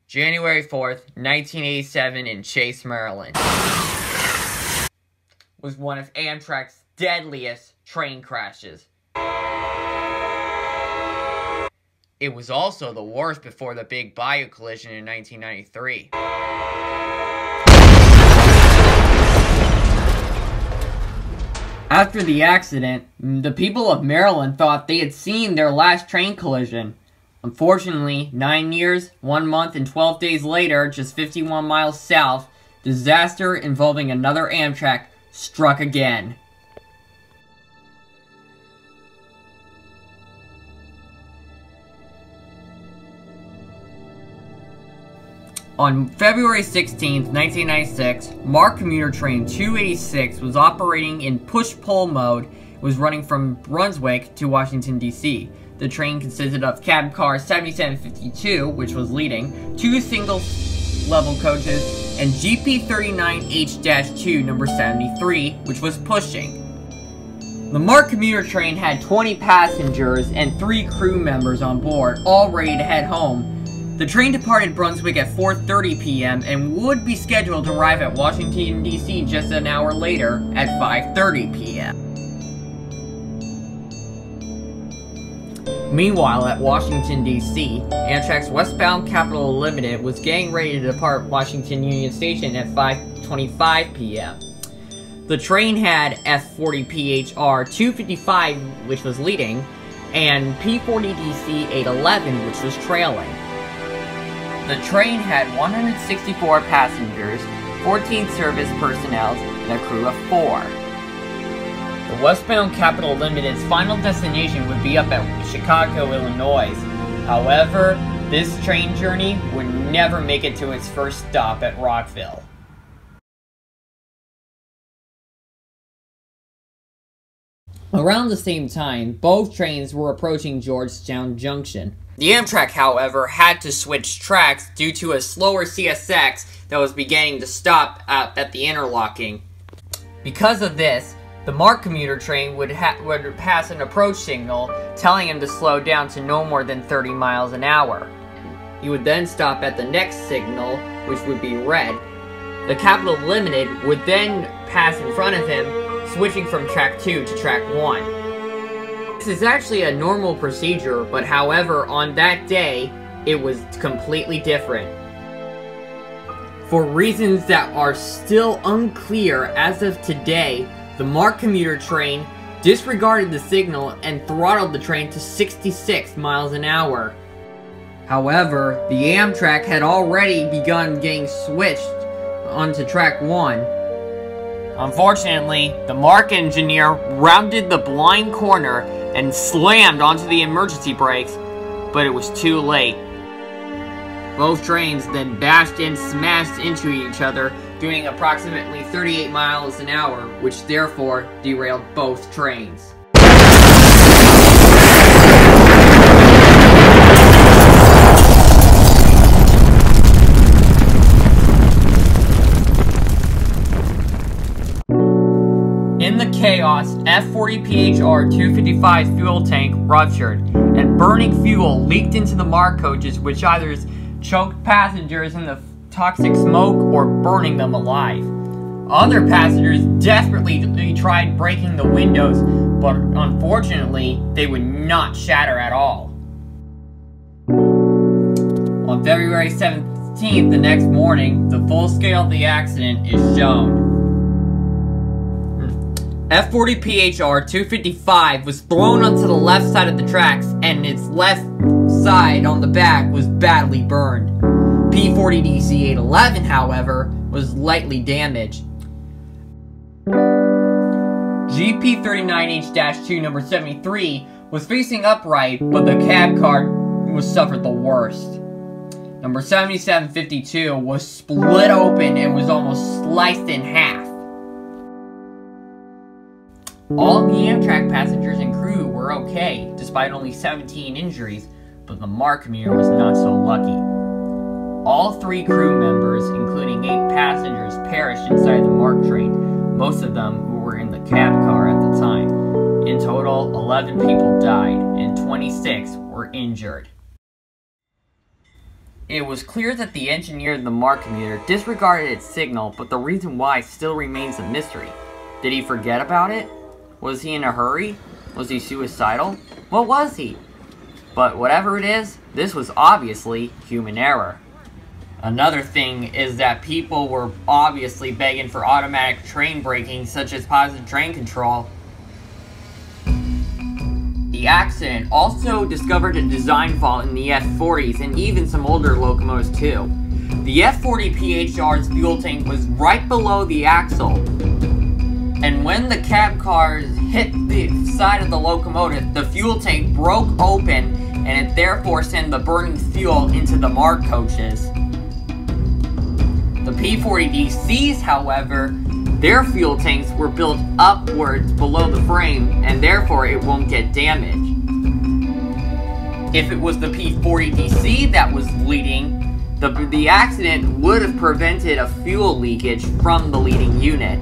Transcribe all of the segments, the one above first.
January 4th, 1987 in Chase, Maryland, was one of Amtrak's deadliest train crashes. It was also the worst before the Big Bayou collision in 1993. After the accident, the people of Maryland thought they had seen their last train collision. Unfortunately, 9 years, 1 month, and 12 days later, just 51 miles south, disaster involving another Amtrak struck again. On February 16, 1996, MARC commuter train 286 was operating in push-pull mode. It was running from Brunswick to Washington, D.C. The train consisted of cab car 7752, which was leading, 2 single-level coaches, and GP39H-2 number 73, which was pushing. The MARC commuter train had 20 passengers and 3 crew members on board, all ready to head home. The train departed Brunswick at 4:30 p.m. and would be scheduled to arrive at Washington, D.C. just an hour later at 5:30 p.m. Meanwhile, at Washington, D.C., Amtrak's westbound Capital Limited was getting ready to depart Washington Union Station at 5:25 p.m. The train had F40PHR 255, which was leading, and P40DC 811, which was trailing. The train had 164 passengers, 14 service personnel, and a crew of 4. The westbound Capital Limited's final destination would be up at Chicago, Illinois. However, this train journey would never make it to its first stop at Rockville. Around the same time, both trains were approaching Georgetown Junction. The Amtrak, however, had to switch tracks due to a slower CSX that was beginning to stop at the interlocking. Because of this, the MARC commuter train would pass an approach signal telling him to slow down to no more than 30 miles an hour. He would then stop at the next signal, which would be red. The Capital Limited would then pass in front of him, switching from track 2 to track 1. This is actually a normal procedure, but however, on that day, it was completely different. For reasons that are still unclear as of today, the MARC commuter train disregarded the signal and throttled the train to 66 miles an hour. However, the Amtrak had already begun getting switched onto track 1. Unfortunately, the MARC engineer rounded the blind corner and slammed onto the emergency brakes, but it was too late. Both trains then bashed and smashed into each other, doing approximately 38 miles an hour, which therefore derailed both trains. In the chaos, F40PHR 255's fuel tank ruptured, and burning fuel leaked into the MARC coaches, which either choked passengers in the toxic smoke or burning them alive. Other passengers desperately tried breaking the windows, but unfortunately, they would not shatter at all. On February 17th, the next morning, the full scale of the accident is shown. F40PHR 255 was thrown onto the left side of the tracks, and its left side on the back was badly burned. P40DC 811, however, was lightly damaged. GP39H-2 number 73 was facing upright, but the cab car suffered the worst. Number 7752 was split open and was almost sliced in half. All the Amtrak passengers and crew were okay, despite only 17 injuries, but the MARC commuter was not so lucky. All 3 crew members, including 8 passengers, perished inside the MARC train, most of them who were in the cab car at the time. In total, 11 people died, and 26 were injured. It was clear that the engineer of the MARC commuter disregarded its signal, but the reason why still remains a mystery. Did he forget about it? Was he in a hurry? Was he suicidal? What was he? But whatever it is, this was obviously human error. Another thing is that people were obviously begging for automatic train braking, such as positive train control. The accident also discovered a design fault in the F40s and even some older locomotives too. The F40 PHR's fuel tank was right below the axle, and when the cab cars hit the side of the locomotive, the fuel tank broke open and it therefore sent the burning fuel into the MARC coaches. The P40DCs, however, their fuel tanks were built upwards below the frame, and therefore it won't get damaged. If it was the P40DC that was leading, the accident would have prevented a fuel leakage from the leading unit.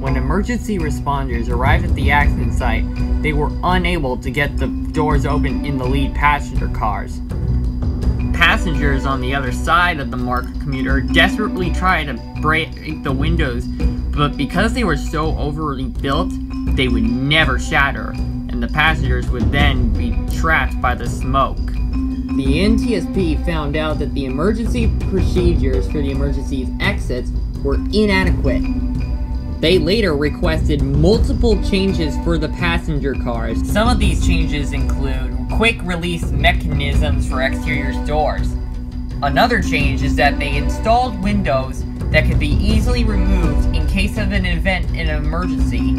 When emergency responders arrived at the accident site, they were unable to get the doors open in the lead passenger cars. Passengers on the other side of the MARC commuter desperately tried to break the windows, but because they were so overly built, they would never shatter, and the passengers would then be trapped by the smoke. The NTSB found out that the emergency procedures for the emergency exits were inadequate. They later requested multiple changes for the passenger cars. Some of these changes include quick release mechanisms for exterior doors. Another change is that they installed windows that could be easily removed in case of an event in an emergency.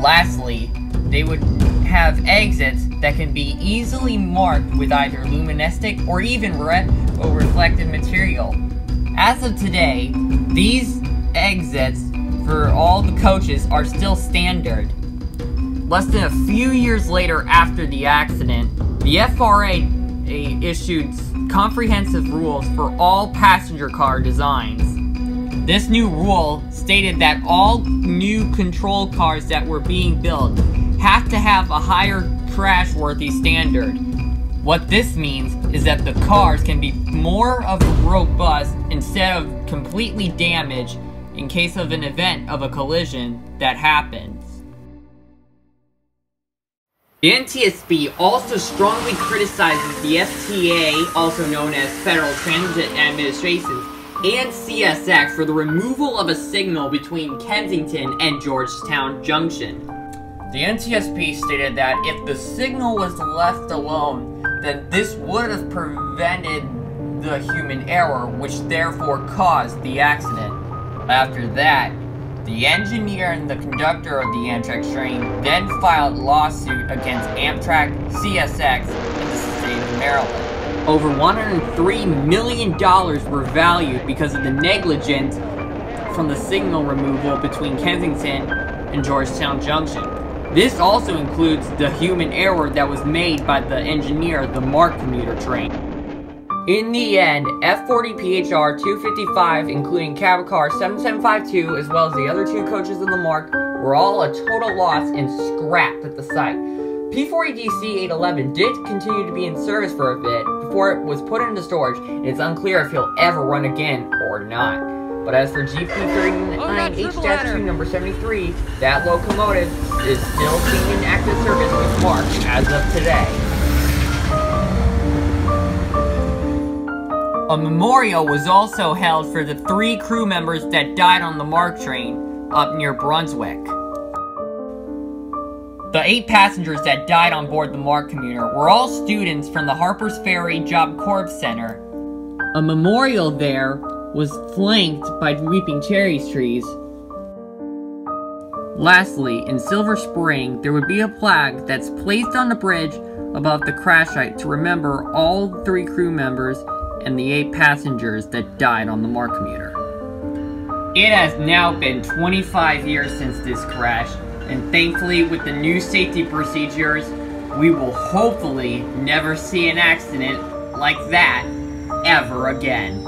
Lastly, they would have exits that can be easily marked with either luminescent or even red or reflective material. As of today, these exits for all the coaches are still standard. Less than a few years later after the accident, the FRA issued comprehensive rules for all passenger car designs. This new rule stated that all new control cars that were being built have to have a higher crash-worthy standard. What this means is that the cars can be more of a robust instead of completely damaged in case of an event of a collision that happens. The NTSB also strongly criticizes the FTA, also known as Federal Transit Administration, and CSX for the removal of a signal between Kensington and Georgetown Junction. The NTSB stated that if the signal was left alone, then this would have prevented the human error, which therefore caused the accident. After that, the engineer and the conductor of the Amtrak train then filed lawsuit against Amtrak, CSX, and the state of Maryland. Over $103 million were valued because of the negligence from the signal removal between Kensington and Georgetown Junction. This also includes the human error that was made by the engineer of the MARC commuter train. In the end, F40 PHR 255, including cab car 7752, as well as the other two coaches of the MARC, were all a total loss and scrapped at the site. P40DC 811 did continue to be in service for a bit before it was put into storage, and it's unclear if he'll ever run again or not. But as for GP39H-2 number 73, that locomotive is still seen in active service with MARC as of today. A memorial was also held for the 3 crew members that died on the MARC train up near Brunswick. The 8 passengers that died on board the MARC commuter were all students from the Harpers Ferry Job Corps Center. A memorial there was flanked by weeping cherry trees. Lastly, in Silver Spring, there would be a plaque that's placed on the bridge above the crash site to remember all 3 crew members and the 8 passengers that died on the MARC commuter. It has now been 25 years since this crash, and thankfully with the new safety procedures, we will hopefully never see an accident like that ever again.